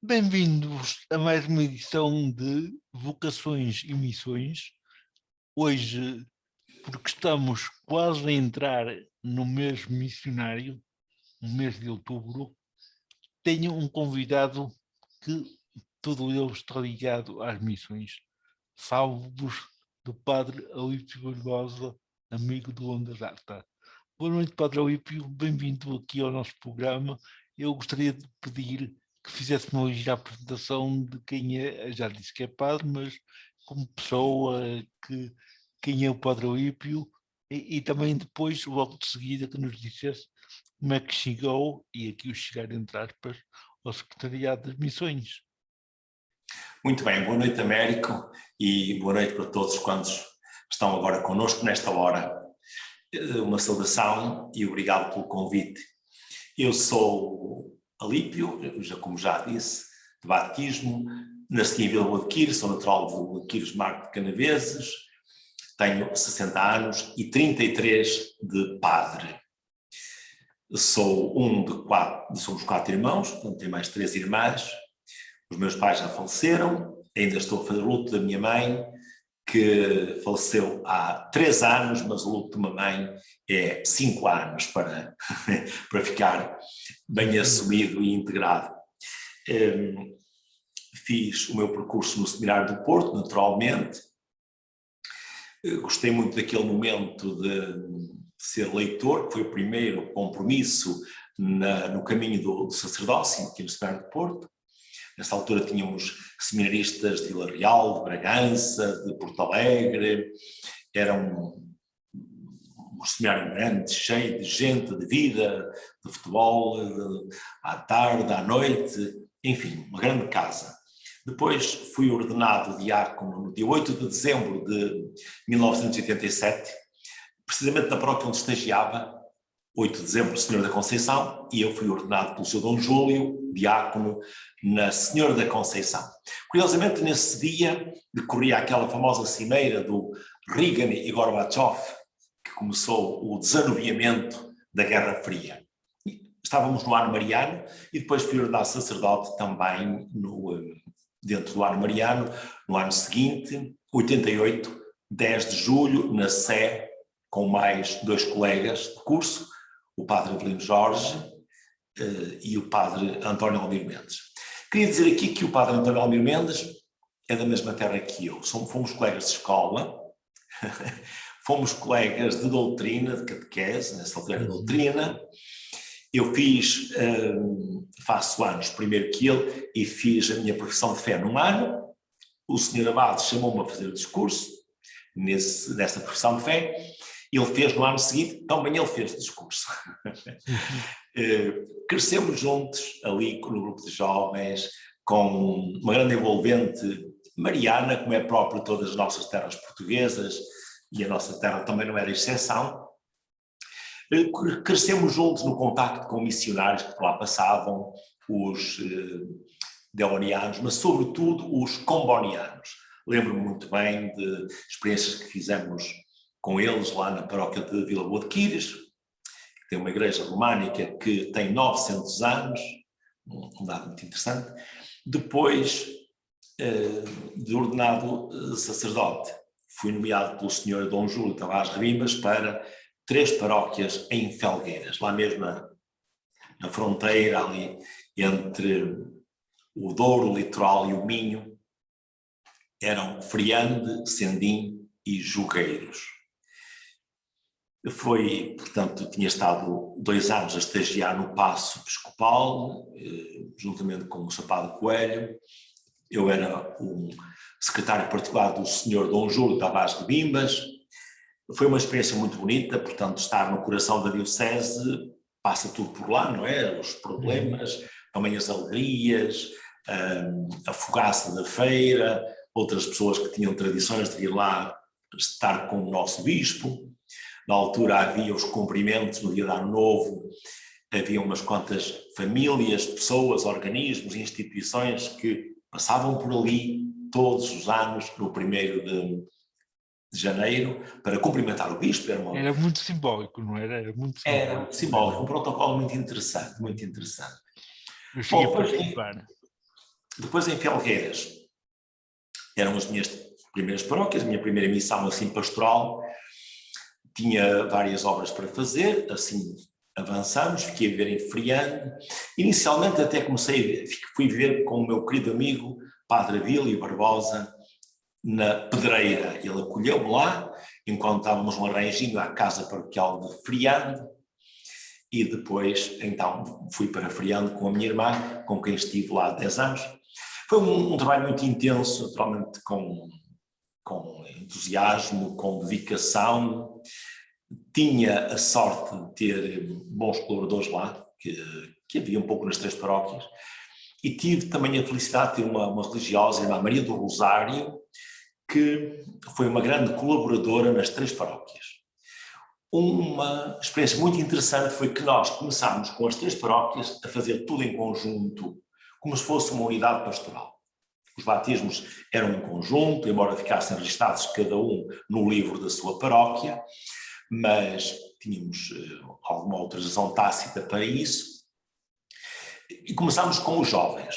Bem-vindos a mais uma edição de Vocações e Missões. Hoje, porque estamos quase a entrar no mês missionário, no mês de outubro, tenho um convidado que todo ele está ligado às missões. Falo-vos do Padre Alípio Barbosa, amigo do Onda Data. Boa noite, Padre Alípio, bem-vindo aqui ao nosso programa. Eu gostaria de pedir que fizesse uma ligeira apresentação de quem é, já disse que é padre, mas como pessoa, quem é o Padre Alípio, e também depois, logo de seguida, que nos dissesse como é que chegou, e aqui o chegar entre aspas, ao Secretariado das Missões. Muito bem, boa noite Américo e boa noite para todos quantos estão agora connosco nesta hora. Uma saudação e obrigado pelo convite. Eu sou Alípio, como já disse, de batismo, nasci em Vila Boa de Quires, sou natural de Vila Boa de Quires, Marco de Canaveses, tenho 60 anos e 33 de padre. Sou somos 4 irmãos, portanto tenho mais 3 irmãs. Os meus pais já faleceram, ainda estou a fazer o luto da minha mãe, que faleceu há 3 anos, mas o luto de uma mãe é 5 anos para ficar bem assumido e integrado. Fiz o meu percurso no Seminário do Porto, naturalmente. Gostei muito daquele momento de ser leitor, que foi o primeiro compromisso no caminho do sacerdócio, aqui no Seminário do Porto. Nessa altura tínhamos seminaristas de Vila Real, de Bragança, de Porto Alegre, era um seminário grande, cheio de gente, de vida, de futebol, à tarde, à noite, enfim, uma grande casa. Depois fui ordenado diácono no dia 8 de dezembro de 1987, precisamente na paróquia onde estagiava, 8 de dezembro, Senhora da Conceição, e eu fui ordenado pelo Sr. Dom Júlio, diácono, na Senhora da Conceição. Curiosamente, nesse dia, decorria aquela famosa cimeira do Reagan e Gorbachev, que começou o desanuviamento da Guerra Fria. Estávamos no ano mariano, e depois fui ordenado sacerdote também dentro do ano mariano, no ano seguinte, 88, 10 de julho, na Sé, com mais 2 colegas de curso, o padre Avelino Jorge e o padre António Almir Mendes. Queria dizer aqui que o padre António Almir Mendes é da mesma terra que eu. Fomos colegas de escola, fomos colegas de doutrina, de catequese, nessa altura era doutrina. Eu faço anos primeiro que ele, e fiz a minha profissão de fé num ano. O senhor Abade chamou-me a fazer o discurso nessa profissão de fé. Ele fez no ano seguinte, também ele fez discurso. Crescemos juntos ali no grupo de jovens, com uma grande envolvente mariana, como é próprio de todas as nossas terras portuguesas, e a nossa terra também não era exceção. Crescemos juntos no contacto com missionários que por lá passavam, os deonianos, mas sobretudo os combonianos. Lembro-me muito bem de experiências que fizemos com eles lá na paróquia de Vila Boa de Quires, que tem uma igreja românica que tem 900 anos, um dado muito interessante. Depois de ordenado sacerdote, fui nomeado pelo senhor Dom Júlio Tavares Rimbas para 3 paróquias em Felgueiras, lá mesmo na fronteira ali entre o Douro, o Litoral e o Minho. Eram Friande, Sendim e Jogueiros. Portanto, tinha estado 2 anos a estagiar no Paço Episcopal, juntamente com o Sapado Coelho. Eu era um secretário particular do senhor Dom Júlio Tavares de Bimbas. Foi uma experiência muito bonita, portanto, estar no coração da diocese, passa tudo por lá, não é? Os problemas, também as alegrias, a fogaça da feira, outras pessoas que tinham tradições de ir lá estar com o nosso bispo. Na altura havia os cumprimentos no dia de Ano Novo, havia umas quantas famílias, pessoas, organismos, instituições que passavam por ali todos os anos no 1º de janeiro para cumprimentar o bispo. Era muito simbólico, não era? Era muito simbólico. Era simbólico, um protocolo muito interessante, muito interessante. Eu cheguei a participar. Depois em Felgueiras, eram as minhas primeiras paróquias, a minha primeira missão assim pastoral, tinha várias obras para fazer, assim avançamos, fiquei a viver em Friano. Inicialmente até fui viver com o meu querido amigo Padre Abílio Barbosa na Pedreira. Ele acolheu-me lá, enquanto estávamos no arranjinho à casa paroquial de Friano, e depois então fui para Friano com a minha irmã, com quem estive lá há 10 anos. Foi um trabalho muito intenso, naturalmente com entusiasmo, com dedicação. Tinha a sorte de ter bons colaboradores lá, que havia um pouco nas 3 paróquias, e tive também a felicidade de ter uma religiosa, a irmã Maria do Rosário, que foi uma grande colaboradora nas 3 paróquias. Uma experiência muito interessante foi que nós começámos com as 3 paróquias a fazer tudo em conjunto, como se fosse uma unidade pastoral. Os batismos eram em conjunto, embora ficassem registados cada um no livro da sua paróquia, mas tínhamos alguma autorização tácita para isso. E começámos com os jovens.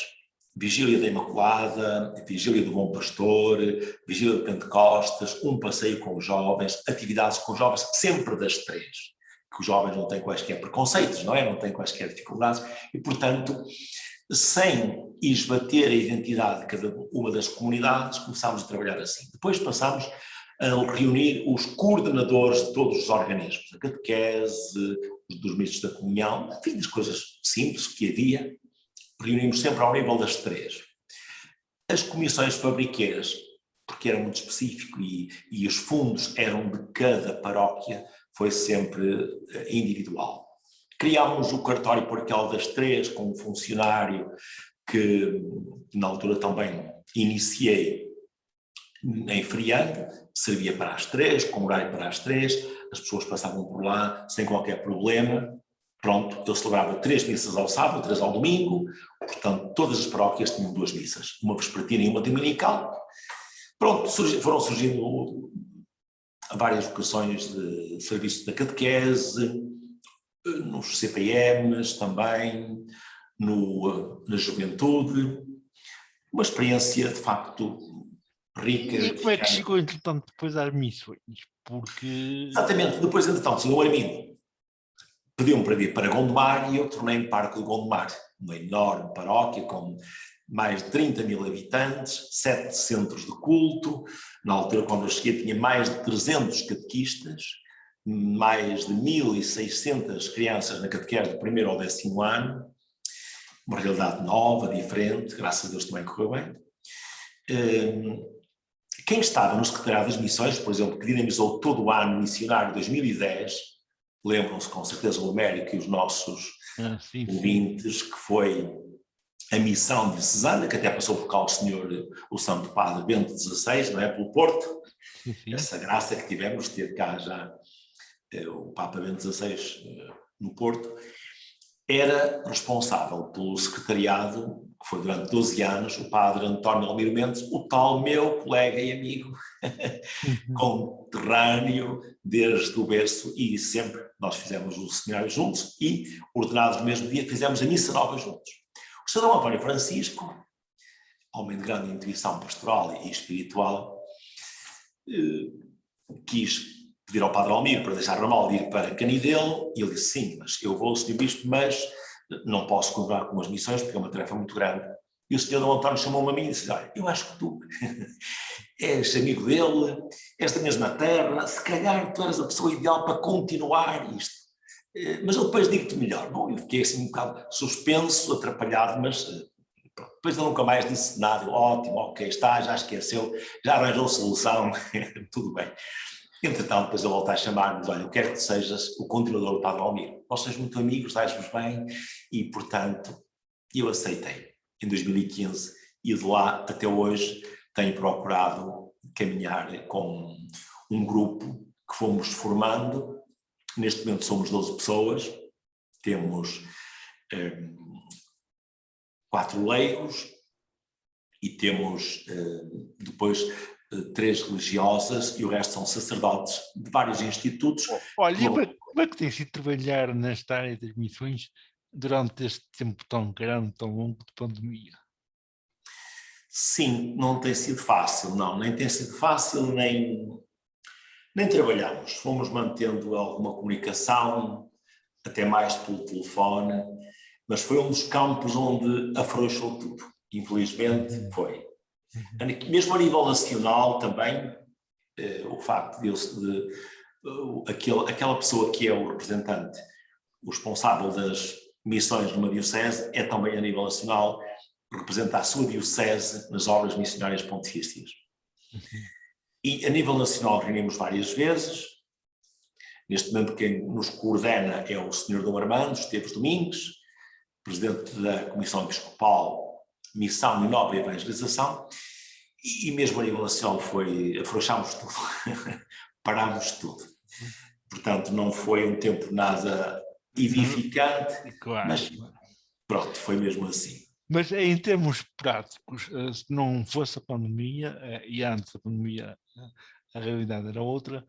Vigília da Imaculada, Vigília do Bom Pastor, Vigília de Pentecostes, um passeio com os jovens, atividades com os jovens, sempre das 3. Que os jovens não têm quaisquer preconceitos, não é? Não têm quaisquer dificuldades e, portanto, sem esbater a identidade de cada uma das comunidades, começámos a trabalhar assim. Depois passámos a reunir os coordenadores de todos os organismos, a catequese, dos ministros da comunhão, enfim, as coisas simples que havia, reunimos sempre ao nível das 3. As comissões fabriqueiras, porque era muito específico e os fundos eram de cada paróquia, foi sempre individual. Criámos o cartório paroquial das 3, com um funcionário que na altura também iniciei em Friano, servia para as 3, com horário para as 3, as pessoas passavam por lá sem qualquer problema. Pronto, eu celebrava 3 missas ao sábado, 3 ao domingo, portanto todas as paróquias tinham 2 missas, uma vespertina e uma dominical. Pronto, foram surgindo várias vocações de serviço da catequese, nos CPMs também, na juventude, uma experiência de facto rica. E como é que chegou, entretanto, depois às missões? Porque... Exatamente, depois, entretanto, o senhor Armindo pediu-me para vir para Gondomar e eu tornei-me pároco de Gondomar, uma enorme paróquia com mais de 30 mil habitantes, 7 centros de culto. Na altura, quando eu cheguei, tinha mais de 300 catequistas, mais de 1.600 crianças na catequese do 1º ao 10º ano, uma realidade nova, diferente, graças a Deus também correu bem. Quem estava no Secretariado das Missões, por exemplo, que dinamizou todo o ano missionário 2010, lembram-se com certeza o Américo e os nossos ouvintes, que foi a missão diocesana, que até passou por cá o Santo Padre Bento XVI, não é, pelo Porto, essa graça que tivemos de ter cá já o Papa Bento XVI no Porto, era responsável pelo secretariado, que foi durante 12 anos, o Padre António Almiro Mendes, o tal meu colega e amigo, conterrâneo desde o berço, e sempre nós fizemos o seminário juntos e, ordenados no mesmo dia, fizemos a missa nova juntos. O Sr. Dom António Francisco, homem de grande intuição pastoral e espiritual, quis pedir ao Padre Almiro para deixar Ramal de ir para Canidelo, e ele disse: sim, mas eu vou, Sr. Bispo, mas não posso continuar com as missões porque é uma tarefa muito grande. E o Sr. Dom António chamou-me a mim e disse: olha, eu acho que tu és amigo dele, és da mesma terra, se calhar tu eras a pessoa ideal para continuar isto. Mas eu depois digo-te melhor. Bom, eu fiquei assim um bocado suspenso, atrapalhado, mas depois eu nunca mais disse nada. Ótimo, ok, está, já esqueceu, já arranjou solução, tudo bem. Entretanto, depois ele volta a chamar-nos: olha, eu quero que tu sejas o continuador do Padre Almiro. Nós somos muito amigos, dás-vos bem, e portanto eu aceitei em 2015 e de lá até hoje tenho procurado caminhar com um grupo que fomos formando. Neste momento somos 12 pessoas, temos 4 leigos e temos depois 3 religiosas e o resto são sacerdotes de vários institutos. Olha, como é que tem sido trabalhar nesta área das missões durante este tempo tão grande, tão longo de pandemia? Sim, não tem sido fácil, não, nem tem sido fácil, nem trabalhamos. Fomos mantendo alguma comunicação, até mais pelo telefone, mas foi um dos campos onde afrouxou tudo. Infelizmente foi. Mesmo a nível nacional também, o facto aquela pessoa que é o representante, o responsável das missões numa diocese, é também a nível nacional, representa a sua diocese nas obras missionárias pontifícias. E a nível nacional reunimos várias vezes. Neste momento quem nos coordena é o Sr. Dom Armando Esteves Domingues, presidente da Comissão Episcopal Missão e Nova Evangelização, e mesmo a nível nacional afrouxámos tudo, parámos tudo. Portanto, não foi um tempo nada edificante, Claro. mas pronto, foi mesmo assim. Mas em termos práticos, se não fosse a pandemia, e antes da pandemia a realidade era outra,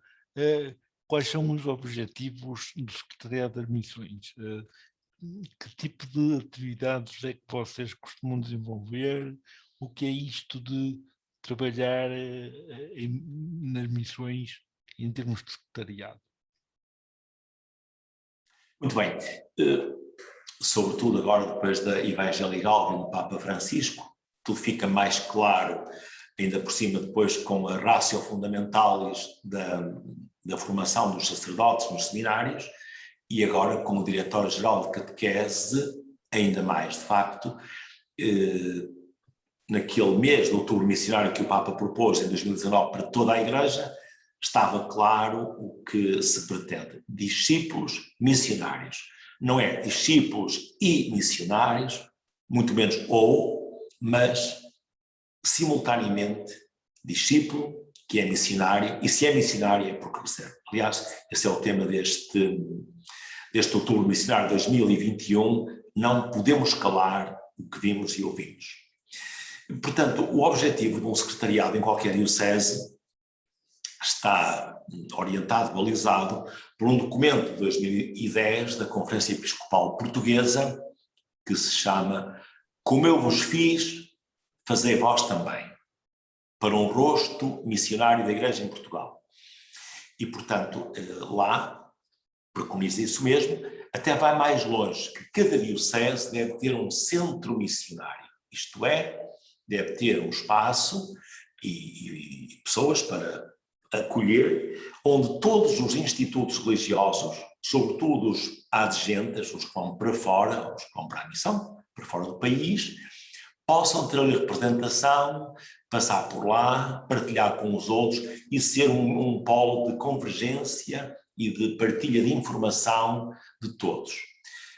quais são os objetivos do Secretariado das Missões? Que tipo de atividades é que vocês costumam desenvolver? O que é isto de trabalhar nas missões em termos de secretariado? Muito bem. Sobretudo agora, depois da Evangelii Gaudium do Papa Francisco, tudo fica mais claro, ainda por cima depois com a Ratio Fundamentalis da formação dos sacerdotes nos seminários, e agora como Diretor-Geral de Catequese, ainda mais, de facto, naquele mês de outubro missionário que o Papa propôs em 2019 para toda a Igreja, estava claro o que se pretende: discípulos missionários. Não é discípulos e missionários, muito menos mas simultaneamente discípulo que é missionário, e se é missionário é porque recebe. Aliás, esse é o tema deste outubro missionário 2021, não podemos calar o que vimos e ouvimos. Portanto, o objetivo de um secretariado em qualquer diocese está orientado, balizado por um documento de 2010 da Conferência Episcopal Portuguesa, que se chama Como eu vos fiz, fazei vós também, para um rosto missionário da Igreja em Portugal. E, portanto, lá preconiza isso mesmo, até vai mais longe, que cada diocese deve ter um centro missionário, isto é, deve ter um espaço e pessoas para acolher, onde todos os institutos religiosos, sobretudo os adjuntos, os que vão para fora, os que vão para a missão, para fora do país, possam ter ali representação, passar por lá, partilhar com os outros e ser um polo de convergência e de partilha de informação de todos.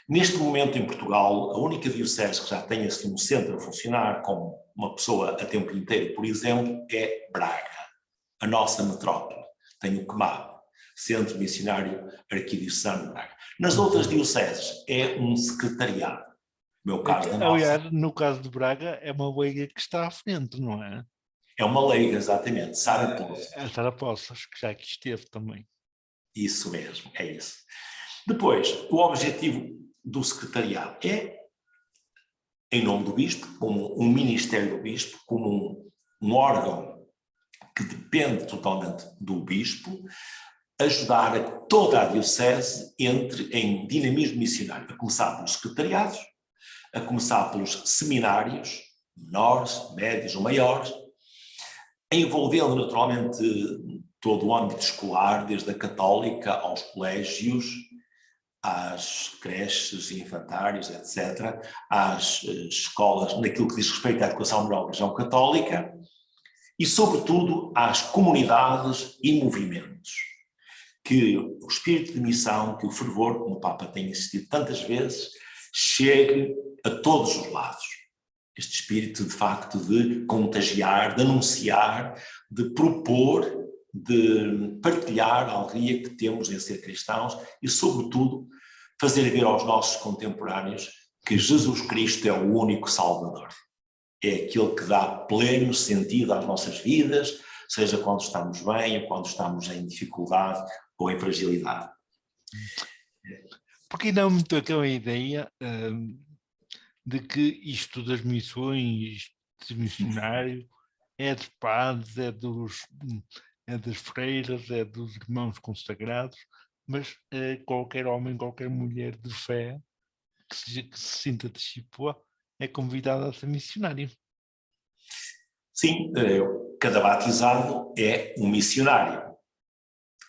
Neste momento em Portugal, a única diocese que já tem assim um centro a funcionar com uma pessoa a tempo inteiro, por exemplo, é Braga, a nossa metrópole. Tem o CMAB, Centro Missionário Arquidiocesano de Braga. Nas outras dioceses é um secretariado. No meu caso, aliás, no caso de Braga, é uma leiga que está à frente, não é? É uma leiga, exatamente, Sara Poços. A Sara Poços, que já aqui esteve também. Isso mesmo, é isso. Depois, o objetivo do secretariado é, em nome do bispo, como um ministério do bispo, como um órgão que depende totalmente do bispo, ajudar a toda a diocese entre em dinamismo missionário, a começar pelos secretariados, a começar pelos seminários, menores, médios ou maiores, envolvendo naturalmente todo o âmbito escolar, desde a católica aos colégios, às creches e infantários, etc., às escolas, naquilo que diz respeito à educação moral da religião católica, e, sobretudo, às comunidades e movimentos. Que o espírito de missão, que o fervor, como o Papa tem insistido tantas vezes, chegue a todos os lados. Este espírito, de facto, de contagiar, de anunciar, de propor, de partilhar a alegria que temos em ser cristãos e, sobretudo, fazer ver aos nossos contemporâneos que Jesus Cristo é o único Salvador. É aquele que dá pleno sentido às nossas vidas, seja quando estamos bem ou quando estamos em dificuldade ou em fragilidade. Porque não me toca a ideia de que isto das missões de missionário, é dos padres, é das freiras, é dos irmãos consagrados, mas qualquer homem, qualquer mulher de fé que se sinta discípula é convidado a ser missionário. Sim, cada batizado é um missionário.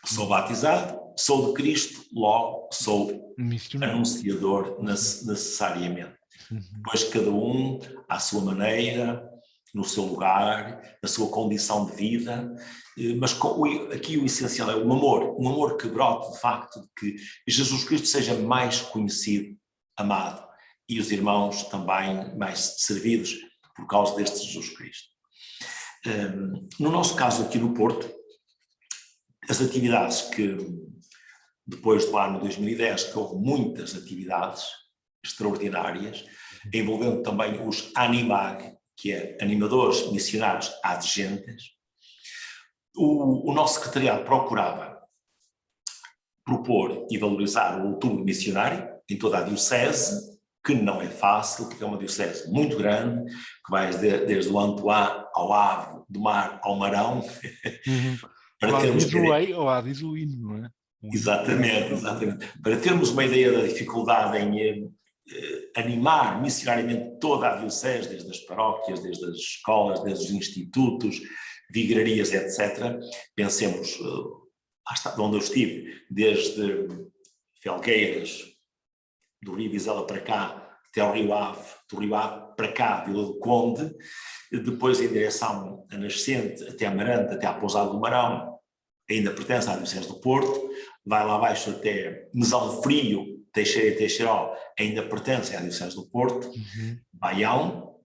Sou batizado, sou de Cristo, logo sou Missionário. anunciador necessariamente. Uhum. Depois cada um, à sua maneira, no seu lugar, na sua condição de vida, mas aqui o essencial é um amor que brote de facto de que Jesus Cristo seja mais conhecido, amado, e os irmãos também mais servidos por causa deste Jesus Cristo. No nosso caso aqui no Porto, as atividades que, depois do ano 2010, que houve muitas atividades extraordinárias, envolvendo também os Animag, que é animadores missionários adjuntos. O nosso secretariado procurava propor e valorizar o outubro missionário em toda a diocese, que não é fácil, porque é uma diocese muito grande, que vai desde o Antoine ao Ave, do Mar ao Marão. Uhum. Para termos lá diz o hino, não é? Exatamente. Para termos uma ideia da dificuldade em animar missionariamente toda a diocese, desde as paróquias, desde as escolas, desde os institutos, vigararias, etc. Pensemos, de onde eu estive, desde Felgueiras, do Rio Vizela para cá, até ao Rio Ave, do Rio Ave para cá, Vila do Conde, depois em direção a Nascente, até Amarante, até à Pousada do Marão, ainda pertence à Diocese do Porto, vai lá abaixo até Mesão Frio, Teixeira e Teixeiró, ainda pertence à Diocese do Porto, Baião,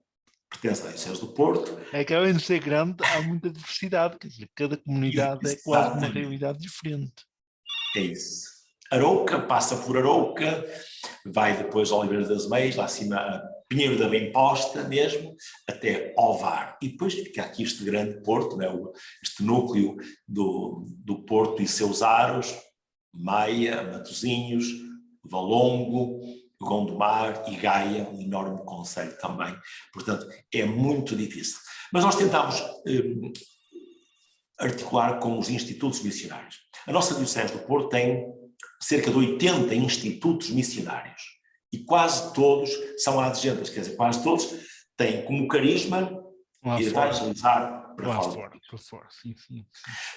pertence à Diocese do Porto. É que além de ser grande, há muita diversidade, quer dizer, cada comunidade é quase uma realidade diferente. É isso. Arouca, passa por Arouca, vai depois ao Oliveira das Meias, lá acima a Pinheiro da Bem-Posta mesmo, até Ovar. E depois fica aqui este grande porto, né, este núcleo do Porto e seus aros, Maia, Matosinhos, Valongo, Gondomar e Gaia, um enorme concelho também. Portanto, é muito difícil. Mas nós tentámos articular com os institutos missionários. A nossa Diocese do Porto tem cerca de 80 institutos missionários e quase todos são adjuntos, quer dizer, quase todos têm como carisma evangelizar para fora. Sim.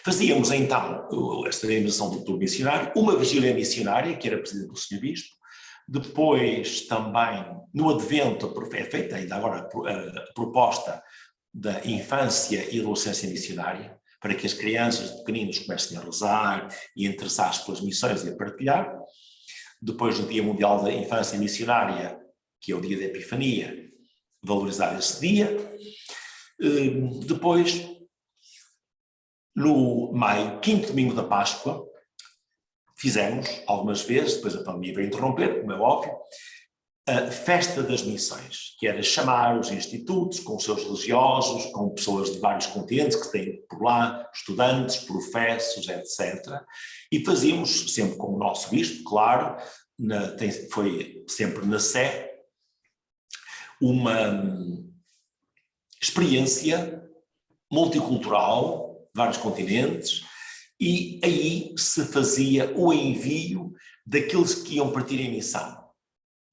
Fazíamos então esta organização do tour missionário, uma vigília missionária, que era presidida pelo Sr. Bispo, depois também no Advento, é feita ainda agora a proposta da infância e adolescência missionária, para que as crianças pequeninos comecem a rezar e a interessar-se pelas missões e a partilhar. Depois, no Dia Mundial da Infância Missionária, que é o dia da Epifania, valorizar esse dia. Depois, no maio, quinto domingo da Páscoa, fizemos algumas vezes, depois a pandemia veio interromper, como é óbvio, a Festa das Missões, que era chamar os institutos com os seus religiosos, com pessoas de vários continentes que têm por lá, estudantes, professos, etc. E fazíamos sempre com o nosso bispo, claro, foi sempre na Sé, uma experiência multicultural, vários continentes, e aí se fazia o envio daqueles que iam partir em missão.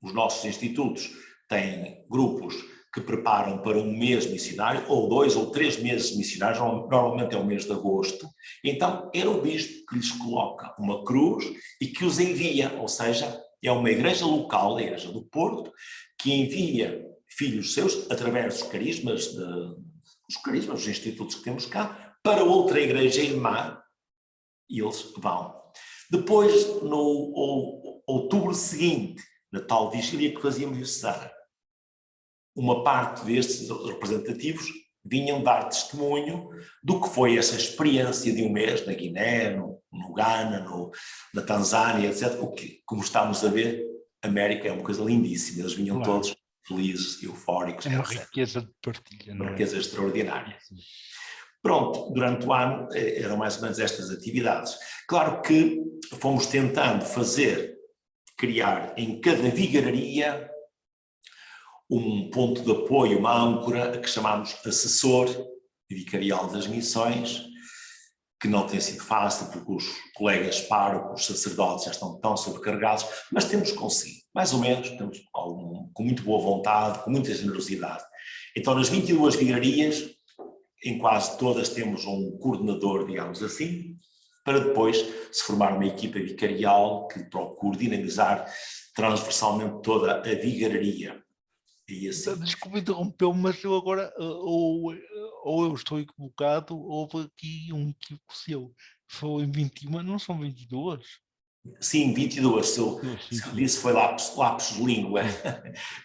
Os nossos institutos têm grupos que preparam para um mês missionário, ou 2 ou 3 meses missionários, normalmente é o mês de agosto. Então era o bispo que lhes coloca uma cruz e que os envia, ou seja, é uma igreja local, a Igreja do Porto, que envia filhos seus, através dos carismas, dos institutos que temos cá, para outra igreja irmã, e eles vão. Depois, no outubro seguinte, na tal vigília que fazíamos diocesana, uma parte destes representativos vinham dar testemunho do que foi essa experiência de um mês na Guiné, no Ghana, na Tanzânia, etc. O que, como estamos a ver, a América é uma coisa lindíssima, eles vinham todos felizes, eufóricos, é uma etc. riqueza de partilha, não é? Uma riqueza extraordinária. Pronto, durante o ano eram mais ou menos estas atividades. Claro que fomos tentando criar em cada vigararia um ponto de apoio, uma âncora, a que chamamos assessor vicarial das missões, que não tem sido fácil, porque os colegas párocos, os sacerdotes já estão tão sobrecarregados, mas temos conseguido, mais ou menos, temos com muito boa vontade, com muita generosidade. Então, nas 22 vigararias, em quase todas temos um coordenador, digamos assim, para depois se formar uma equipa vicarial que procure dinamizar transversalmente toda a vigararia. E assim. Desculpe interrompeu, mas eu agora, ou eu estou equivocado, houve aqui um equívoco seu. Foi em 21, não são 22? Sim, 22, se eu disse foi lápis de língua,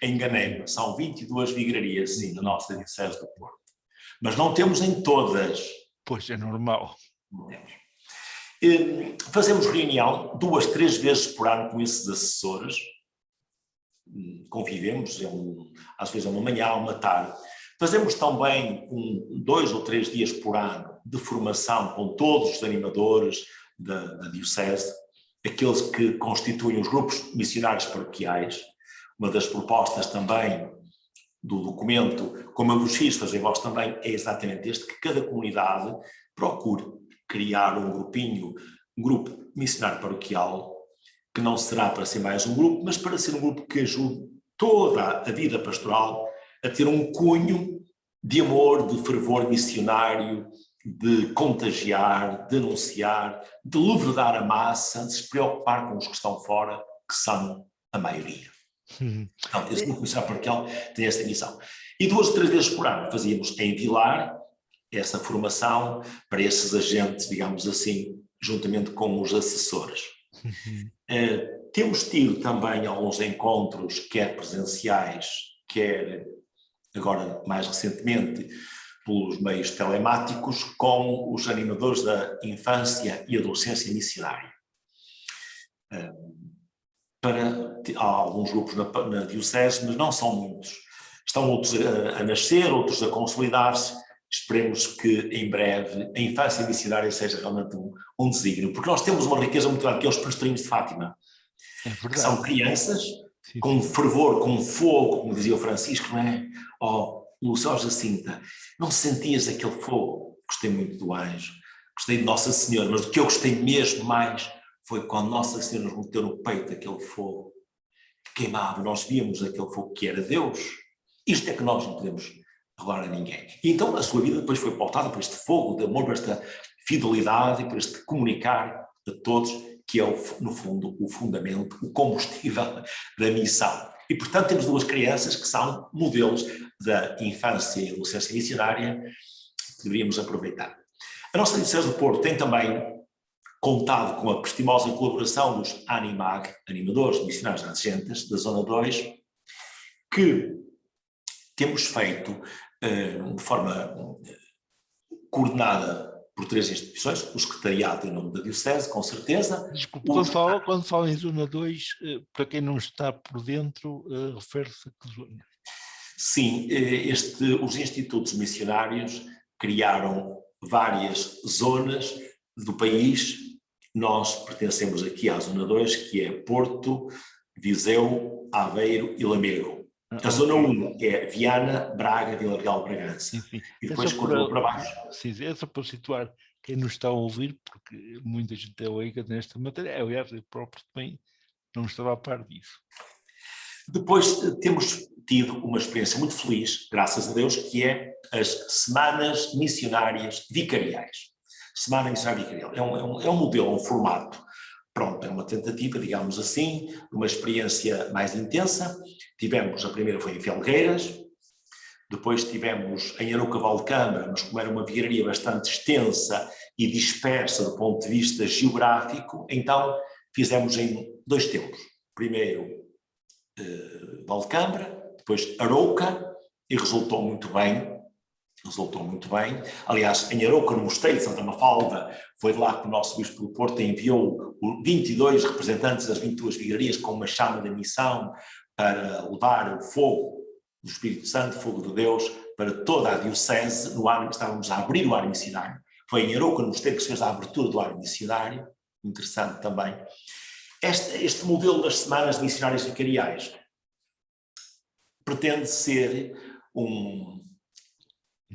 enganei-me, são 22 vigararias, sim, na nossa Diocese do Porto. Mas não temos em todas. Pois, é normal. Não temos. Fazemos reunião 2, 3 vezes por ano com esses assessores, convivemos, às vezes é uma manhã, uma tarde. Fazemos também 2 ou 3 dias por ano de formação com todos os animadores da Diocese, aqueles que constituem os grupos missionários paroquiais. Uma das propostas também do documento, como eu vos fiz fazer vós também, é exatamente este, que cada comunidade procure criar um grupo missionário paroquial, que não será para ser mais um grupo, mas para ser um grupo que ajude toda a vida pastoral a ter um cunho de amor, de fervor missionário, de contagiar, de anunciar, de levedar a massa, de se preocupar com os que estão fora, que são a maioria. Então, esse grupo missionário paroquial tem esta missão. E 2 ou 3 vezes por ano fazíamos em Vilar essa formação para esses agentes, digamos assim, juntamente com os assessores. Temos tido também alguns encontros, quer presenciais, quer agora mais recentemente pelos meios telemáticos, com os animadores da infância e adolescência missionária. Há alguns grupos na Diocese, mas não são muitos. Estão outros a nascer, outros a consolidar-se. Esperemos que em breve a infância missionária seja realmente um desígnio, porque nós temos uma riqueza muito grande, que é os pastorinhos de Fátima, que são crianças com fervor, com fogo, como dizia o Francisco, não é? Lúcia, Jacinta, não sentias aquele fogo? Gostei muito do anjo, gostei de Nossa Senhora, mas do que eu gostei mesmo mais foi quando Nossa Senhora nos meteu no peito aquele fogo que queimava, nós víamos aquele fogo que era Deus. Isto é que nós não podemos revelar a ninguém. E então a sua vida depois foi pautada por este fogo de amor, por esta fidelidade e por este comunicar a todos, que é, no fundo, o fundamento, o combustível da missão. E, portanto, temos 2 crianças que são modelos da infância e adolescência missionária que deveríamos aproveitar. A nossa Diocese do Porto tem também contado com a prestimosa colaboração dos Animag, animadores missionários agentes da Zona 2, que temos feito de forma coordenada por 3 instituições, o secretariado em nome da Diocese, com certeza. Desculpe, quando fala em Zona 2, para quem não está por dentro, refere-se a que zona? Sim, os institutos missionários criaram várias zonas do país. Nós pertencemos aqui à Zona 2, que é Porto, Viseu, Aveiro e Lamego. A Zona 1 é Viana, Braga, Vila Real, Bragança. Enfim, e depois continua para baixo. Sim, é só para situar quem nos está a ouvir, porque muita gente é leiga nesta matéria. Aliás, eu próprio também não estava a par disso. Depois temos tido uma experiência muito feliz, graças a Deus, que é as Semanas Missionárias Vicariais. Semana Missionária Vicarial é um modelo, um formato. Pronto, é uma tentativa, digamos assim, uma experiência mais intensa. A primeira foi em Felgueiras, depois tivemos em Arouca Valcambra, mas como era uma vigararia bastante extensa e dispersa do ponto de vista geográfico, então fizemos em 2 tempos. Primeiro Valcambra, depois Arouca, e resultou muito bem. Aliás, em Arouca, no Mosteiro de Santa Mafalda, foi de lá que o nosso Bispo do Porto enviou 22 representantes das 22 vigararias com uma chama da missão para levar o fogo do Espírito Santo, fogo de Deus, para toda a Diocese, no ano que estávamos a abrir o ano missionário. Foi em Arouca, no Mosteiro, que se fez a abertura do ano missionário, interessante também. Este modelo das Semanas Missionárias Vicariais pretende ser um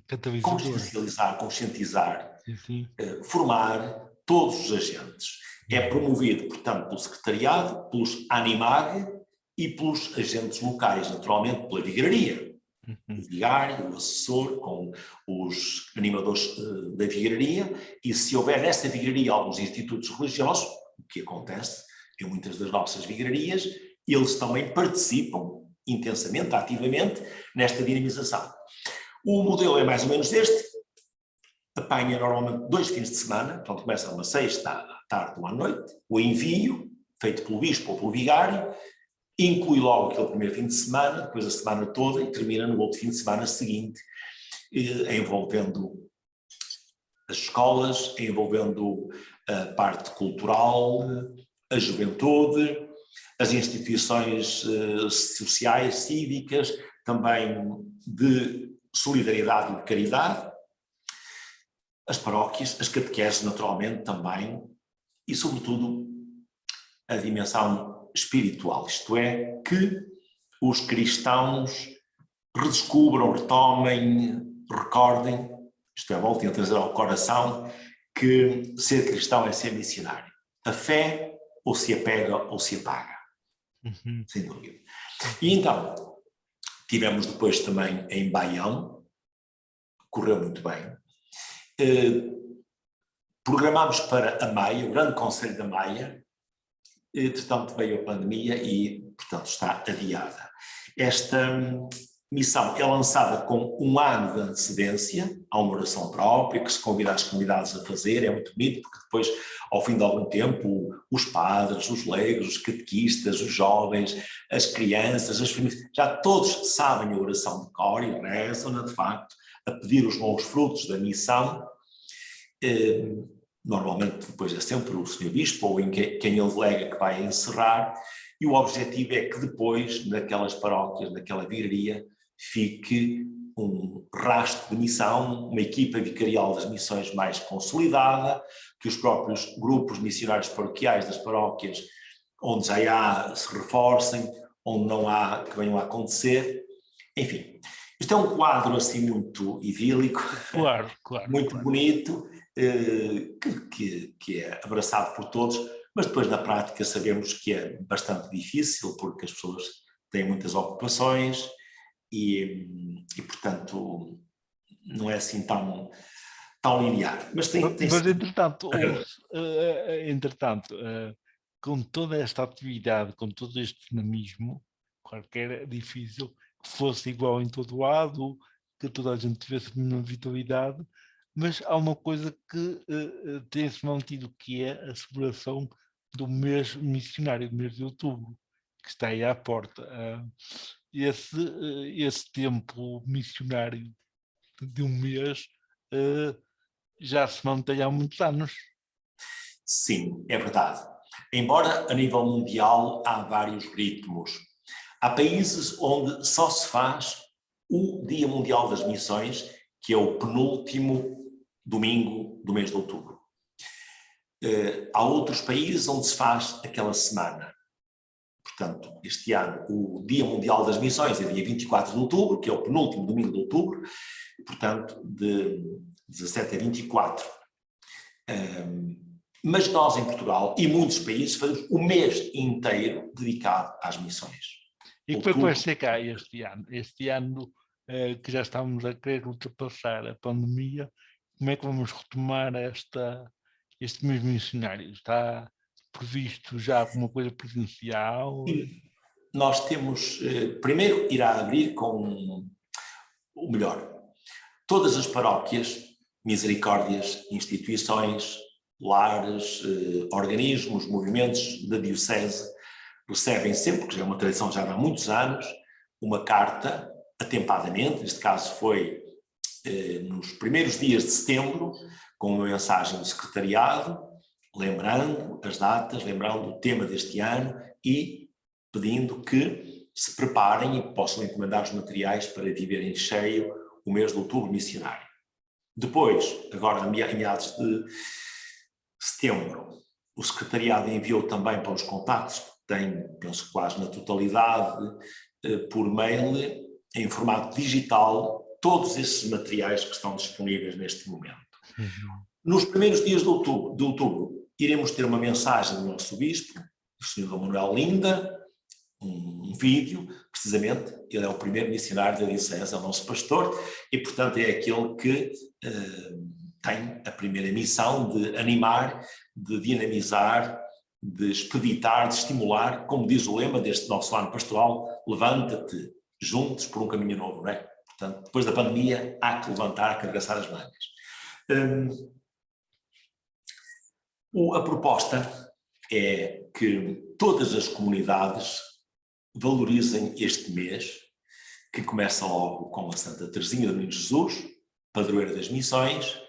catalisador. conscientizar, Sim, sim. formar todos os agentes. É promovido, portanto, pelo secretariado, pelos ANIMAG e pelos agentes locais, naturalmente pela vigararia. O vigário, o assessor, com os animadores da vigararia, e se houver nessa vigararia alguns institutos religiosos, o que acontece em muitas das nossas vigararias, eles também participam intensamente, ativamente, nesta dinamização. O modelo é mais ou menos este, apanha normalmente 2 fins de semana, portanto começa uma sexta à tarde ou à noite, o envio, feito pelo bispo ou pelo vigário, inclui logo aquele primeiro fim de semana, depois a semana toda e termina no outro fim de semana seguinte, envolvendo as escolas, envolvendo a parte cultural, a juventude, as instituições sociais, cívicas, também de solidariedade e de caridade, as paróquias, as catequeses naturalmente também, e sobretudo a dimensão espiritual, isto é, que os cristãos redescubram, retomem, recordem, isto é, voltem a trazer ao coração que ser cristão é ser missionário. A fé ou se apega ou se apaga, sem dúvida. E então, tivemos depois também em Baião, correu muito bem, programámos para a Maia, o Grande Conselho da Maia, entretanto veio a pandemia e, portanto, está adiada. Esta missão é lançada com 1 ano de antecedência, há uma oração própria que se convida as comunidades a fazer, é muito bonito, porque depois, ao fim de algum tempo, os padres, os leigos, os catequistas, os jovens, as crianças, as famílias, já todos sabem a oração de cor e rezam-na, de facto, a pedir os bons frutos da missão. Normalmente depois é sempre o Sr. Bispo ou quem ele delega que vai encerrar, e o objetivo é que depois, naquelas paróquias, naquela vigaria, fique um rastro de missão, uma equipa vicarial das missões mais consolidada, que os próprios grupos missionários paroquiais das paróquias, onde já há, se reforcem, onde não há, que venham a acontecer. Enfim, isto é um quadro assim muito idílico, Claro, muito claro. bonito, que é abraçado por todos, mas depois na prática sabemos que é bastante difícil, porque as pessoas têm muitas ocupações e portanto, não é assim tão linear. Mas Mas entretanto, com toda esta atividade, com todo este dinamismo, claro que era difícil que fosse igual em todo lado, que toda a gente tivesse a mesma vitalidade, mas há uma coisa que tem-se mantido, que é a celebração do mês missionário, do mês de outubro, que está aí à porta. Esse tempo missionário de um mês já se mantém há muitos anos. Sim, é verdade. Embora a nível mundial há vários ritmos. Há países onde só se faz o Dia Mundial das Missões, que é o penúltimo domingo do mês de outubro. Há outros países onde se faz aquela semana. Portanto, este ano o Dia Mundial das Missões é dia 24 de outubro, que é o penúltimo domingo de outubro, portanto, de 17 a 24. Mas nós em Portugal e muitos países fazemos o mês inteiro dedicado às missões. E como é que vai ser cá este ano? Este ano que já estamos a querer ultrapassar a pandemia, como é que vamos retomar este mês missionário? Está previsto já alguma coisa presencial? Sim. Nós temos, primeiro irá abrir com o melhor. Todas as paróquias, misericórdias, instituições, lares, organismos, movimentos da diocese recebem sempre, porque já é uma tradição já há muitos anos, uma carta, atempadamente, neste caso foi nos primeiros dias de setembro, com uma mensagem do secretariado, lembrando as datas, lembrando o tema deste ano e pedindo que se preparem e possam encomendar os materiais para viver em cheio o mês de outubro missionário. Depois, agora em meados de setembro, o secretariado enviou também para os contactos, que tem, penso quase na totalidade, por mail, em formato digital, todos esses materiais que estão disponíveis neste momento. Nos primeiros dias de outubro, iremos ter uma mensagem do nosso bispo, o Sr. Manuel Linda, um vídeo, precisamente, ele é o primeiro missionário da diocese, é o nosso pastor, e portanto é aquele que tem a primeira missão de animar, de dinamizar, de expeditar, de estimular, como diz o lema deste nosso ano pastoral, levanta-te juntos por um caminho novo, não é? Portanto, depois da pandemia, há que levantar, há que arregaçar as mangas. A proposta é que todas as comunidades valorizem este mês, que começa logo com a Santa Teresinha do Menino Jesus, padroeira das missões,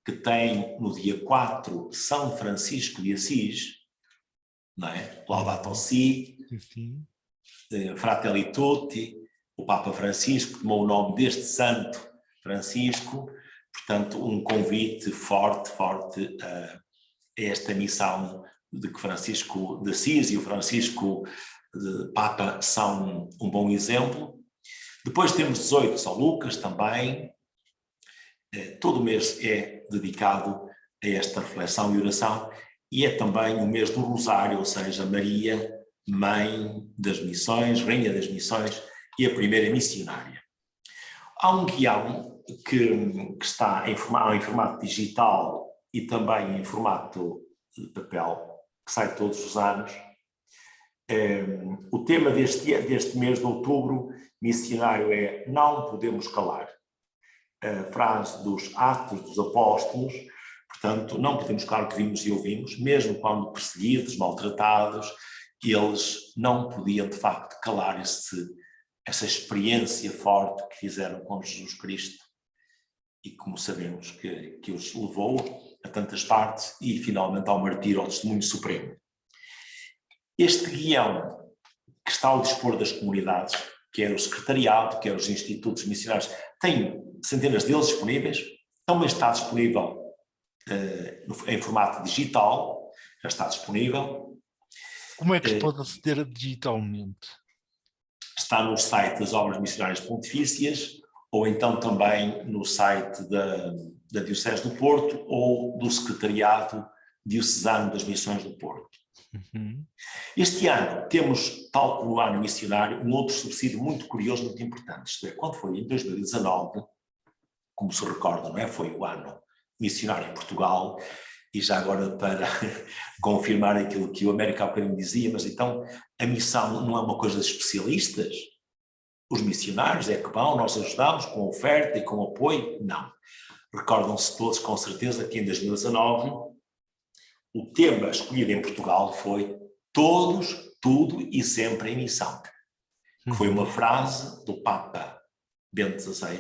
que tem no dia 4 São Francisco de Assis, não é? Laudato Si, Fratelli Tutti, o Papa Francisco tomou o nome deste santo Francisco, portanto um convite forte a esta missão de que Francisco de Assis e o Francisco de Papa são um bom exemplo. Depois temos 18 São Lucas também. Todo o mês é dedicado a esta reflexão e oração, e é também o mês do Rosário, ou seja, Maria, Mãe das Missões, Rainha das Missões e a primeira missionária. Há um guião que está em formato digital e também em formato de papel, que sai todos os anos. O tema deste mês de outubro missionário é Não Podemos Calar. A frase dos Atos dos Apóstolos, portanto, não podemos calar o que vimos e ouvimos, mesmo quando perseguidos, maltratados, eles não podiam de facto calar essa experiência forte que fizeram com Jesus Cristo e como sabemos que os levou a tantas partes e finalmente ao martírio, ao testemunho supremo. Este guião que está ao dispor das comunidades, quer o secretariado, quer os institutos missionários, tem centenas deles disponíveis, também está disponível em formato digital, já está disponível. Como é que se pode aceder digitalmente? Está no site das Obras Missionárias Pontifícias, ou então também no site da Diocese do Porto ou do Secretariado Diocesano das Missões do Porto. Este ano temos, tal como o ano missionário, um outro subsídio muito curioso, muito importante. Isto é, quando foi em 2019, como se recorda, não é? Foi o ano missionário em Portugal, e já agora para confirmar aquilo que o Américo há bocadinho dizia, mas então a missão não é uma coisa de especialistas? Os missionários é que vão, nós ajudamos com oferta e com apoio? Não. Recordam-se todos com certeza que em 2019 o tema escolhido em Portugal foi todos, tudo e sempre em missão. Que foi uma frase do Papa Bento XVI,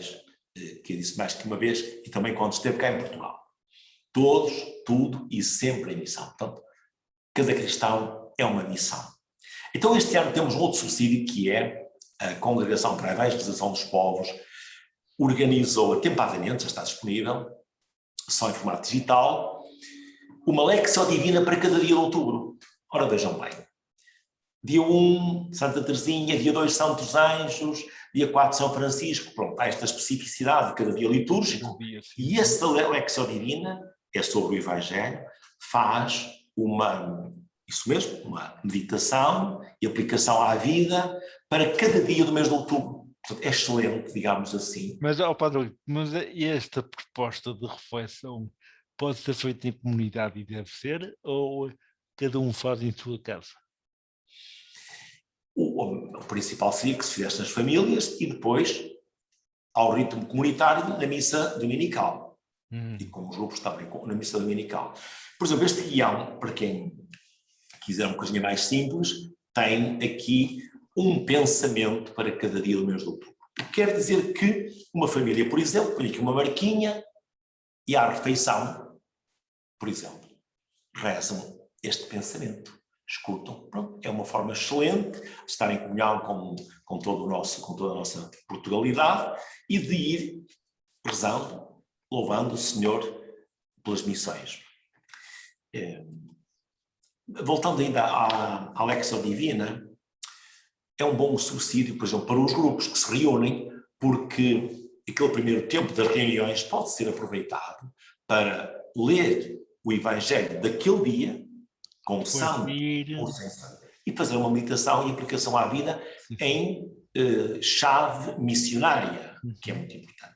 que eu disse mais que uma vez, e também quando esteve cá em Portugal. Todos, tudo e sempre em missão. Portanto, cada cristão é uma missão. Então este ano temos um outro subsídio que é a Congregação para a Evangelização dos Povos, organizou atempadamente, já está disponível, só em formato digital, uma Lexio Divina para cada dia de outubro. Ora, vejam bem. Dia 1, Santa Teresinha, dia 2, Santos Anjos, dia 4, São Francisco. Pronto, há esta especificidade de cada dia litúrgico. E essa Lexio Divina é sobre o Evangelho, faz uma meditação e aplicação à vida para cada dia do mês de outubro. Portanto, é excelente, digamos assim. Mas, Padre, mas esta proposta de reflexão pode ser feita em comunidade e deve ser, ou cada um faz em sua casa? O principal seria que se fizesse nas famílias e depois ao ritmo comunitário na missa dominical. E com os grupos também na missa dominical. Por exemplo, este guião, para quem quiser uma coisinha mais simples, tem aqui um pensamento para cada dia do mês de outubro. Quer dizer que uma família, por exemplo, põe aqui uma marquinha e à refeição, por exemplo, rezam este pensamento, escutam. Pronto, é uma forma excelente de estar em comunhão com toda a nossa Portugalidade e de ir rezando, louvando o Senhor pelas missões. Voltando ainda à Lexio Divina, é um bom subsídio, por exemplo, para os grupos que se reúnem, porque aquele primeiro tempo das reuniões pode ser aproveitado para ler o Evangelho daquele dia, com santo ou sem santo, e fazer uma meditação e aplicação à vida em chave missionária, que é muito importante.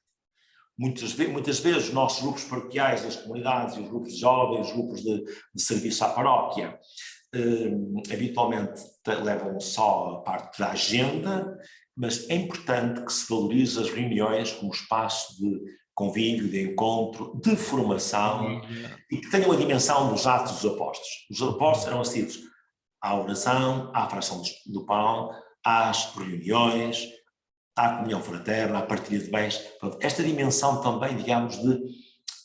Muitas vezes os nossos grupos paroquiais, das comunidades, os grupos de jovens, os grupos de serviço à paróquia, habitualmente levam só a parte da agenda, mas é importante que se valorize as reuniões como espaço de convívio, de encontro, de formação, e que tenham a dimensão dos Atos dos Apóstolos. Os apóstolos eram assíduos à oração, à fração do pão, às reuniões, à comunhão fraterna, à partilha de bens. Esta dimensão também, digamos, de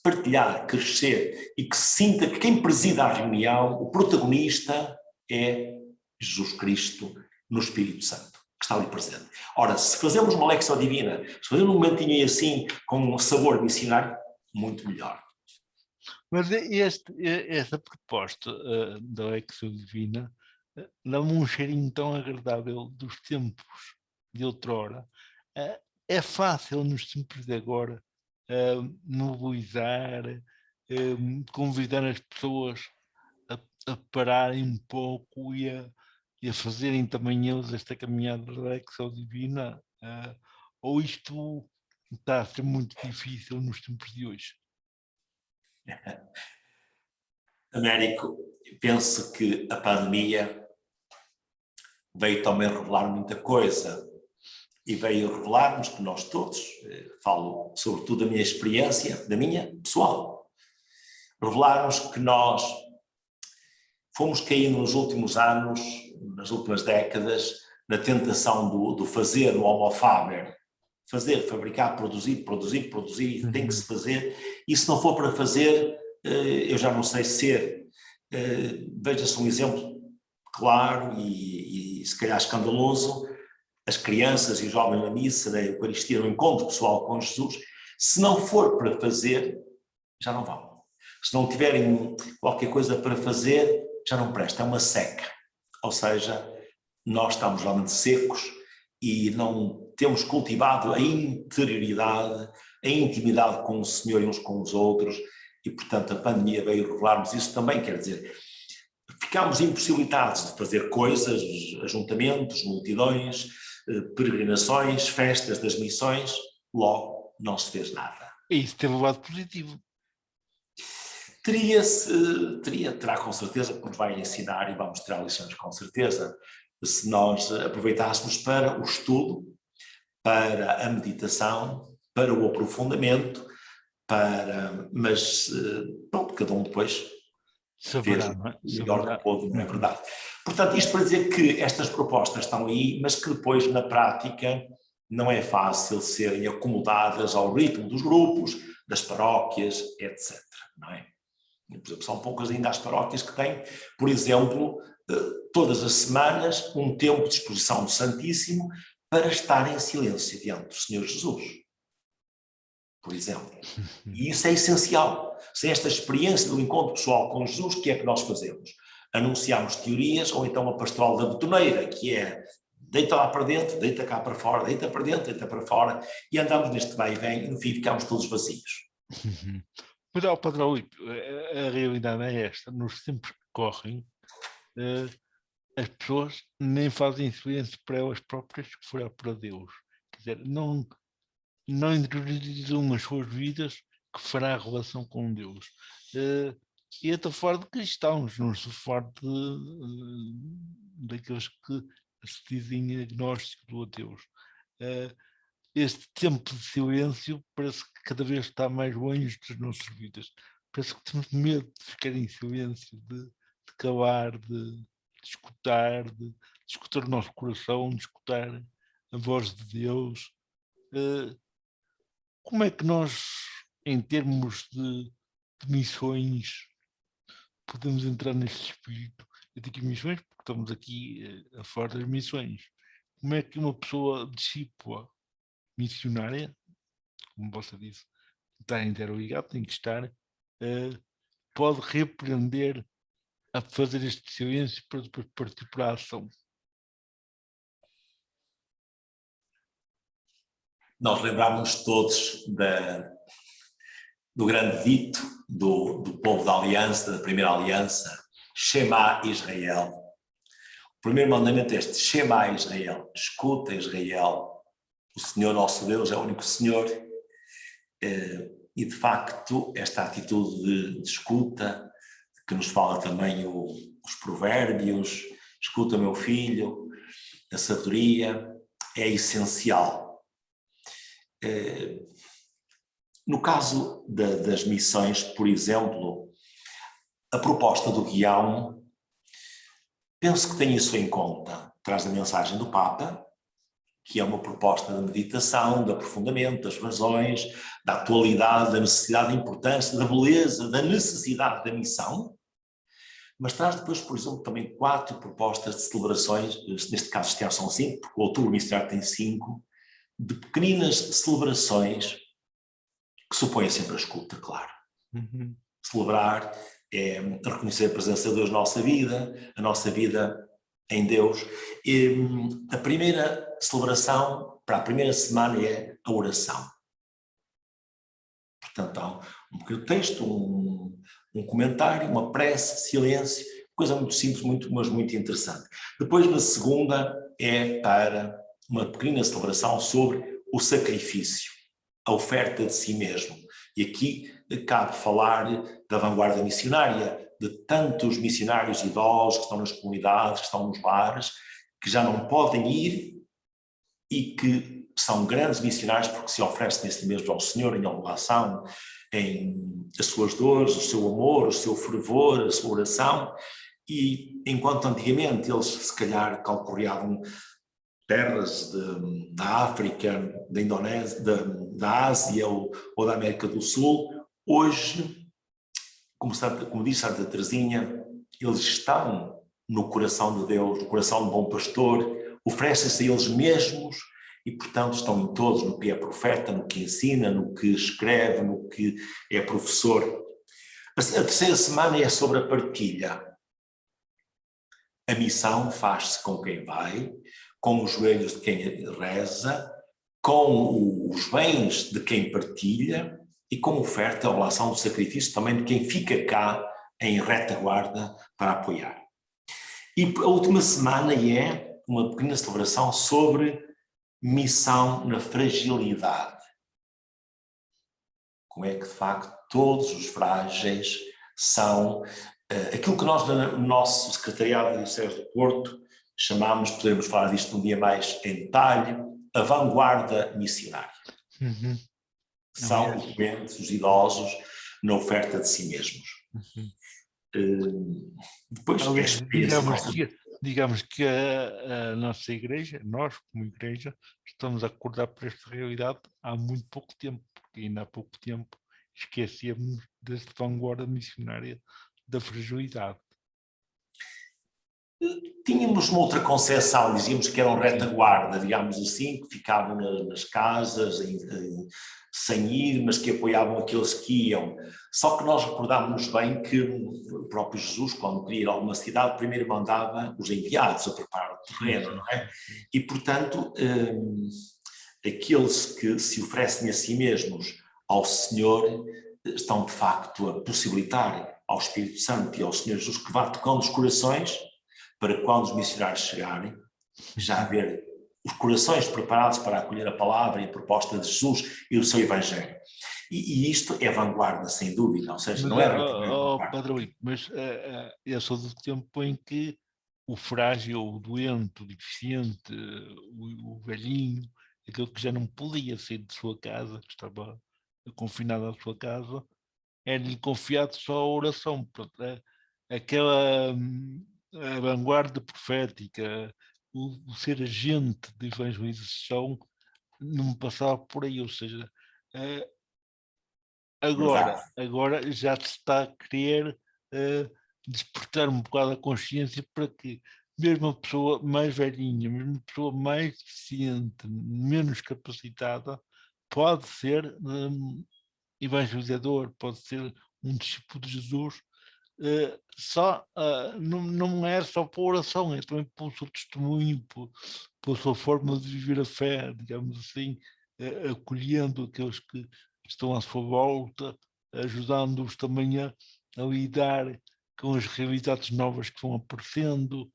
partilhar, crescer, e que se sinta que quem presida a reunião, o protagonista é Jesus Cristo no Espírito Santo, que está ali presente. Ora, se fazemos uma Lexio Divina, se fazemos um momentinho assim, com um sabor missionário, muito melhor. Mas esta proposta da Lexio Divina dá-me um cheirinho tão agradável dos tempos de outrora. É fácil nos tempos de agora mobilizar, convidar as pessoas a pararem um pouco e a fazerem também eles esta caminhada da Lexio Divina, ou isto está a ser muito difícil nos tempos de hoje? Américo, penso que a pandemia veio também revelar muita coisa, e veio revelar-nos que nós todos, falo sobretudo da minha experiência, da minha pessoal, revelar-nos que nós fomos caindo nos últimos anos, nas últimas décadas, na tentação do fazer, do homo faber, fazer, fabricar, produzir, tem que se fazer, e se não for para fazer, eu já não sei ser. Veja-se um exemplo claro e se calhar escandaloso: as crianças e os jovens na missa, na Eucaristia, no encontro pessoal com Jesus, se não for para fazer, já não vão. Se não tiverem qualquer coisa para fazer, já não presta, é uma seca. Ou seja, nós estamos realmente secos e não temos cultivado a interioridade, a intimidade com o Senhor e uns com os outros, e portanto a pandemia veio revelar-nos isso também, quer dizer, ficámos impossibilitados de fazer coisas, ajuntamentos, multidões, peregrinações, festas das missões, logo não se fez nada. E isso teve um lado positivo. Terá com certeza, porque nos vai ensinar e vamos tirar lições com certeza, se nós aproveitássemos para o estudo, para a meditação, para o aprofundamento, mas pronto, cada um depois fez o melhor que pôde, não é verdade? Portanto, isto para dizer que estas propostas estão aí, mas que depois, na prática, não é fácil serem acomodadas ao ritmo dos grupos, das paróquias, etc. Não é? Por exemplo, são poucas ainda as paróquias que têm, por exemplo, todas as semanas, um tempo de exposição do Santíssimo para estar em silêncio diante do Senhor Jesus, por exemplo. E isso é essencial. Sem esta experiência do encontro pessoal com Jesus, o que é que nós fazemos? Anunciamos teorias, ou então a pastoral da betoneira, que é deita lá para dentro, deita cá para fora, deita para dentro, deita para fora, e andamos neste vai e vem, e no fim ficamos todos vazios. Mas, Padre Olímpio, a realidade é esta: nos tempos que correm, as pessoas nem fazem silêncio para elas próprias, que for para Deus. Quer dizer, não interiorizam as suas vidas, que fará a relação com Deus. E até fora de cristãos, não se fora daqueles que se dizem agnósticos ou ateus. Este tempo de silêncio parece que cada vez está mais longe das nossas vidas. Parece que temos medo de ficar em silêncio, de calar, de escutar, de escutar o nosso coração, de escutar a voz de Deus. Como é que nós, em termos de missões, podemos entrar neste espírito? Eu digo missões porque estamos aqui a falar das missões. Como é que uma pessoa discípula missionária, como você disse, está interligado, tem que estar, pode repreender a fazer este silêncio para depois partir para a ação? nós lembramos todos do grande dito do povo da aliança, da primeira aliança, Shema Israel. O primeiro mandamento é este: Shema Israel, escuta Israel, o Senhor nosso Deus é o único Senhor. E de facto esta atitude de escuta, que nos fala também os provérbios, escuta meu filho, a sabedoria, é essencial. No caso das missões, por exemplo, a proposta do guião, penso que tem isso em conta. Traz a mensagem do Papa, que é uma proposta de meditação, de aprofundamento das razões, da atualidade, da necessidade, da importância, da beleza, da necessidade da missão, mas traz depois, por exemplo, também 4 propostas de celebrações, neste caso este ano são 5, porque o Outubro Missionário tem 5, de pequenas celebrações que supõem sempre a escuta, claro. Uhum. Celebrar é reconhecer a presença de Deus na nossa vida, a nossa vida em Deus. E a primeira celebração para a primeira semana é a oração. Portanto, há um pequeno texto, um comentário, uma prece, silêncio, coisa muito simples, mas muito interessante. Depois, na segunda, é para uma pequena celebração sobre o sacrifício, a oferta de si mesmo. E aqui cabe falar da vanguarda missionária, de tantos missionários idosos que estão nas comunidades, que estão nos bares, que já não podem ir e que são grandes missionários porque se oferecem a si mesmos ao Senhor em oblação, em as suas dores, o seu amor, o seu fervor, a sua oração. E enquanto antigamente eles se calhar calcorreavam terras da África, da Indonésia, da Ásia ou da América do Sul, hoje, como disse Santa Teresinha, eles estão no coração de Deus, no coração do bom pastor, oferecem-se a eles mesmos e, portanto, estão em todos, no que é profeta, no que ensina, no que escreve, no que é professor. A terceira semana é sobre a partilha. A missão faz-se com quem vai, com os joelhos de quem reza, com os bens de quem partilha e com oferta, a oblação do sacrifício também de quem fica cá em retaguarda para apoiar. E a última semana é uma pequena celebração sobre missão na fragilidade. Como é que, de facto, todos os frágeis são aquilo que nós, no nosso secretariado de Diocese do Porto, chamamos, podemos falar disto um dia mais em detalhe, a vanguarda missionária. Uhum. São os doentes, os idosos, na oferta de si mesmos. Uhum. Depois, digamos que a nossa igreja, nós como igreja, estamos a acordar para esta realidade há muito pouco tempo, porque ainda há pouco tempo esquecíamos desta vanguarda missionária da fragilidade. Tínhamos uma outra concepção, dizíamos que eram retaguarda, digamos assim, que ficavam nas casas, sem ir, mas que apoiavam aqueles que iam. Só que nós recordámos bem que o próprio Jesus, quando queria ir a alguma cidade, primeiro mandava os enviados a preparar o terreno, não é? E, portanto, aqueles que se oferecem a si mesmos ao Senhor estão, de facto, a possibilitar ao Espírito Santo e ao Senhor Jesus que vá tocando os corações, para quando os missionários chegarem, já haver os corações preparados para acolher a palavra e a proposta de Jesus e do seu Evangelho. E isto é vanguarda, sem dúvida, ou seja, Mas, não é Padre, mas eu sou do tempo em que o frágil, o doente, o deficiente, o velhinho, aquele que já não podia sair de sua casa, que estava confinado à sua casa, era-lhe confiado só a oração. Portanto, aquela a vanguarda profética, o ser agente de evangelização não me passava por aí, ou seja, agora já se está a querer despertar um bocado a consciência para que mesmo a pessoa mais velhinha, mesmo a pessoa mais deficiente, menos capacitada, pode ser evangelizador, pode ser um discípulo de Jesus, não é só por oração, é também pelo seu testemunho, pela sua forma de viver a fé, digamos assim, acolhendo aqueles que estão à sua volta, ajudando-os também a lidar com as realidades novas que vão aparecendo.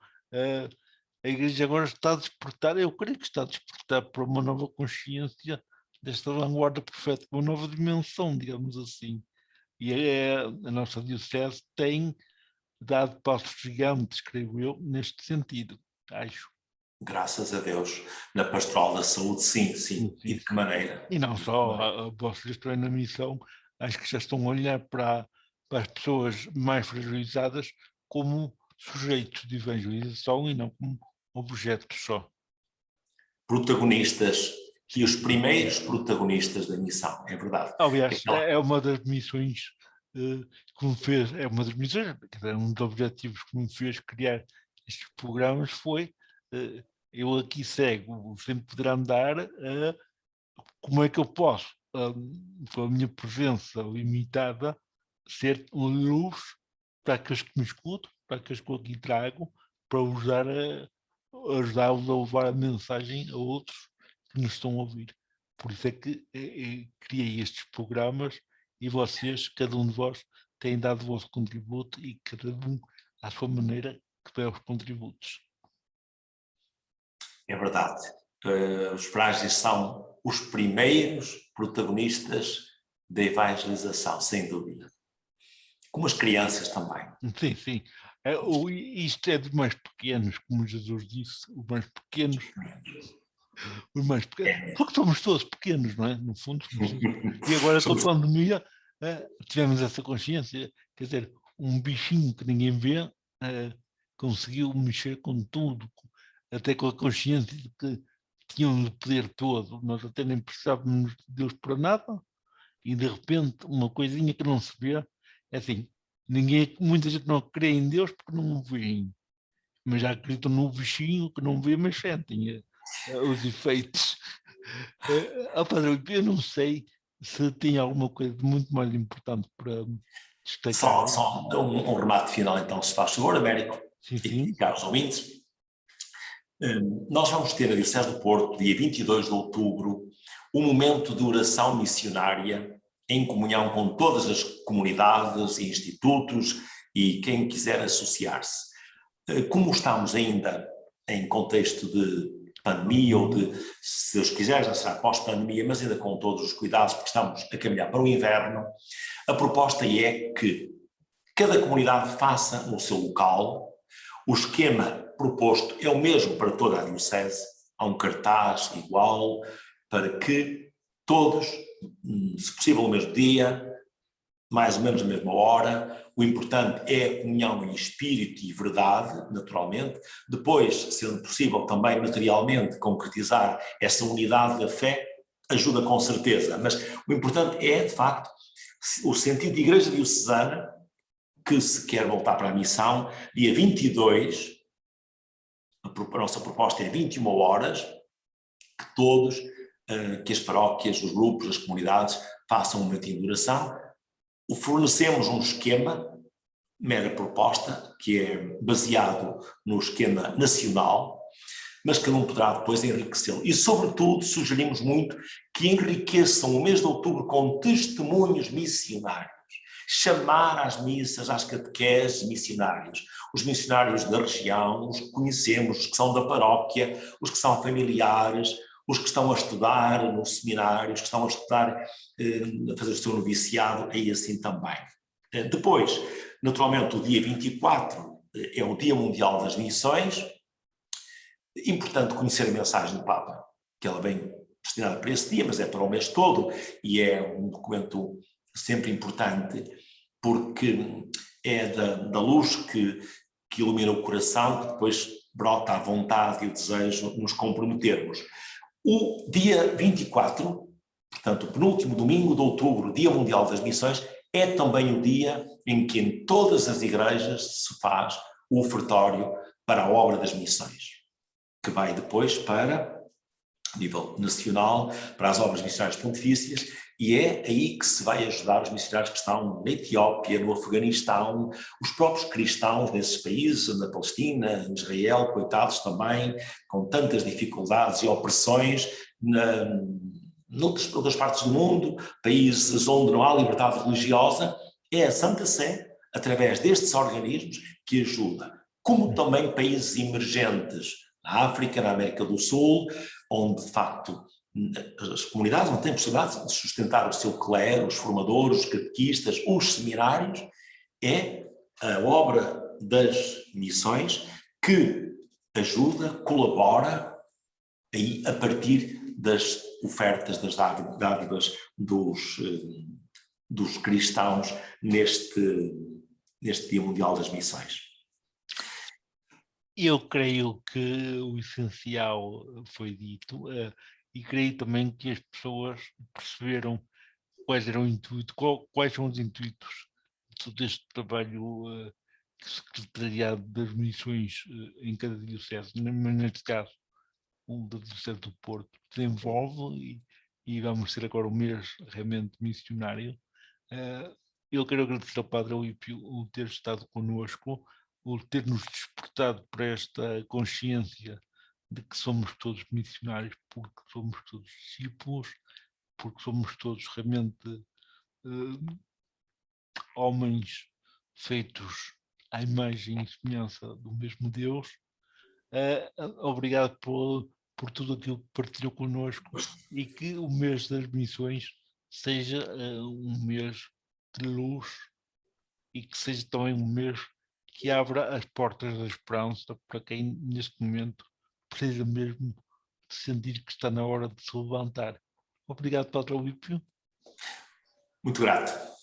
A Igreja agora está a despertar, eu creio que está a despertar para uma nova consciência desta vanguarda profética, uma nova dimensão, digamos assim. E a nossa diocese tem dado passos gigantes, creio eu, neste sentido, acho. Graças a Deus. Na pastoral da saúde, sim. Sim, E de que maneira? e não só, vocês estão na missão, acho que já estão a olhar para as pessoas mais fragilizadas como sujeitos de evangelização e não como objetos só. Protagonistas e os primeiros protagonistas da missão, é verdade. Aliás, é uma das missões que me fez, é uma das missões, um dos objetivos que me fez criar estes programas foi eu aqui cego, sempre poderá andar, como é que eu posso, com a minha presença limitada, ser uma luz para aqueles que me escutam, para aqueles que eu aqui trago, para ajudá-los a levar a mensagem a outros que nos estão a ouvir. Por isso é que criei estes programas e vocês, cada um de vós, tem dado o vosso contributo e cada um, à sua maneira, que dá os contributos. É verdade. Os frágeis são os primeiros protagonistas da evangelização, sem dúvida. Como as crianças também. Sim. Isto é de mais pequenos, como Jesus disse, os mais pequenos, porque somos todos pequenos, não é? No fundo, e agora com a pandemia tivemos essa consciência, quer dizer, um bichinho que ninguém vê conseguiu mexer com tudo, até com a consciência de que tinham o poder todo, nós até nem precisávamos de Deus para nada, e de repente uma coisinha que não se vê, é assim, muita gente não crê em Deus porque não o vêem, mas já acreditam no bichinho que não vê, mas sentem os efeitos. Eu não sei se tem alguma coisa de muito mais importante para destacar. Só um remate final então, se faz favor, Américo. Sim. E caros ouvintes. Nós vamos ter na Diocese do Porto, dia 22 de outubro, um momento de oração missionária em comunhão com todas as comunidades e institutos e quem quiser associar-se. Como estamos ainda em contexto de pandemia ou de, se Deus quiser, já será pós-pandemia, mas ainda com todos os cuidados, porque estamos a caminhar para o inverno, a proposta é que cada comunidade faça no seu local. O esquema proposto é o mesmo para toda a diocese, há um cartaz igual para que todos, se possível no mesmo dia, mais ou menos na mesma hora. O importante é a comunhão em espírito e verdade, naturalmente. Depois, sendo possível também materialmente concretizar essa unidade da fé, ajuda com certeza. Mas o importante é, de facto, o sentido de Igreja Diocesana, que se quer voltar para a missão, dia 22, a nossa proposta é 21 horas, que todos, que as paróquias, os grupos, as comunidades façam um momentinho de oração. Fornecemos um esquema, mera proposta, que é baseado no esquema nacional, mas cada um poderá depois enriquecê-lo. E, sobretudo, sugerimos muito que enriqueçam o mês de outubro com testemunhos missionários. Chamar às missas, às catequeses missionários, os missionários da região, os que conhecemos, os que são da paróquia, os que são familiares, os que estão a estudar no seminário, os que estão a estudar, a fazer o seu noviciado, aí assim também. Depois, naturalmente, o dia 24 é o Dia Mundial das Missões. Importante conhecer a mensagem do Papa, que ela vem destinada para esse dia, mas é para o mês todo, e é um documento sempre importante, porque é da luz que ilumina o coração, que depois brota a vontade e o desejo de nos comprometermos. O dia 24, portanto, o penúltimo domingo de outubro, Dia Mundial das Missões, é também o dia em que em todas as igrejas se faz o ofertório para a obra das missões, que vai depois para, a nível nacional, para as obras missionárias pontifícias, e é aí que se vai ajudar os missionários que estão na Etiópia, no Afeganistão, os próprios cristãos nesses países, na Palestina, em Israel, coitados também, com tantas dificuldades e opressões noutras partes do mundo, países onde não há liberdade religiosa, é a Santa Sé, através destes organismos, que ajuda. Como também países emergentes, na África, na América do Sul, onde de facto as comunidades não têm possibilidade de sustentar o seu clero, os formadores, os catequistas, os seminários, é a obra das missões que ajuda, colabora aí a partir das ofertas, das dádivas dos cristãos neste Dia Mundial das Missões. Eu creio que o essencial foi dito, e creio também que as pessoas perceberam quais eram quais são os intuitos deste trabalho que o Secretariado das Missões em cada diocese, neste caso o da Diocese do Porto, desenvolve, e vamos ter agora o mês realmente missionário. Eu quero agradecer ao Padre Eulípio o ter estado connosco, o ter nos despertado para esta consciência de que somos todos missionários, porque somos todos discípulos, porque somos todos realmente homens feitos à imagem e semelhança do mesmo Deus. Obrigado por tudo aquilo que partilhou connosco, e que o mês das missões seja um mês de luz, e que seja também um mês que abra as portas da esperança para quem neste momento precisa mesmo de sentir que está na hora de se levantar. Obrigado, Padre Eulípio. Muito grato.